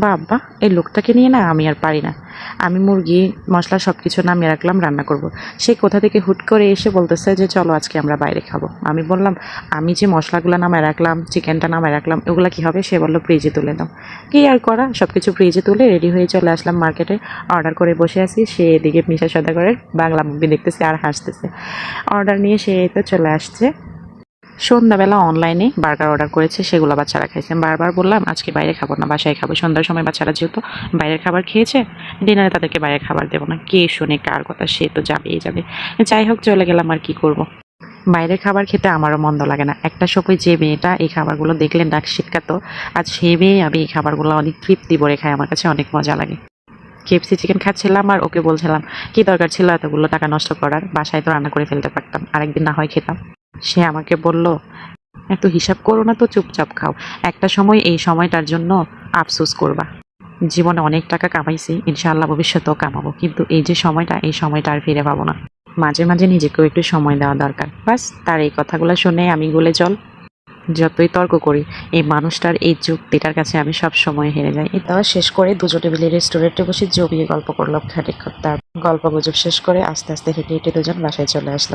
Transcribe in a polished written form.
বাবা, এই লোকটাকে নিয়ে না আমি আর পারি না। আমি মুরগি মশলা সব কিছু নামিয়ে রাখলাম, রান্না করব। সে কোথা থেকে হুট করে এসে বলতেছে যে চলো আজকে আমরা বাইরে খাবো। আমি বললাম আমি যে মশলাগুলো নামায় রাখলাম, চিকেনটা নামায় রাখলাম, ওগুলো কী হবে? সে বললো ফ্রিজে তুলে দাও। কী আর করা, সব কিছু ফ্রিজে তুলে রেডি হয়ে চলে আসলাম মার্কেটে। অর্ডার করে বসে আছি, সে এদিকে মিশা সওদাগরের বাংলা মুভি দেখতেছে আর হাসতেছে। অর্ডার নিয়ে সে তো চলে আসছে। সন্ধ্যাবেলা অনলাইনে বার্গার অর্ডার করেছে, সেগুলো বাচ্চারা খাইছে। বারবার বললাম আজকে বাইরে খাবো না, বাসায় খাবো। সন্ধ্যার সময় বাচ্চারা যেহেতু বাইরের খাবার খেয়েছে, ডিনারে তাদেরকে বাইরের খাবার দেবো না। কে শুনে কার কথা, সে তো যাবেই যাবে। যাই হোক, চলে গেলাম, আর কি করব। বাইরের খাবার খেতে আমারও মন্দ লাগে না। একটা সময় যে মেয়েটা এই খাবারগুলো দেখলে নাক সিটকাতো, আজ সেই মেয়ে আমি এই খাবারগুলো অনেক তৃপ্তি ভরে খাই, আমার কাছে অনেক মজা লাগে। কেএফসি চিকেন খাচ্ছিলাম আর ওকে বলছিলাম কি দরকার ছিল এতগুলো টাকা নষ্ট করার, বাসায় তো রান্না করে ফেলতে পারতাম, আরেকদিন না হয় খেতাম। সে আমাকে বলল এত হিসাব করো না তো, চুপচাপ খাও। একটা সময় এই সময়টার জন্য আফসোস করবা। জীবনে অনেক টাকা কামাইছি, ইনশাআল্লাহ ভবিষ্যতেও কামাবো, কিন্তু এই যে সময়টা, এই সময়টা আর ফিরে পাবো না। মাঝে মাঝে নিজেকেও একটু সময় দেওয়া দরকার। বাস, তার এই কথাগুলো শুনে আমি গলে জল। যতই তর্ক করি, এই মানুষটার এই যুক্তিটার কাছে আমি সব সময় হেরে যাই। এটা শেষ করে দুজনে মিলে রেস্টুরেন্টে বসে জমিয়ে গল্প করলাম খানিকক্ষণ। তার গল্প গুজব শেষ করে আস্তে আস্তে হেঁটে হেঁটে দুজন বাসায় চলে আসলাম।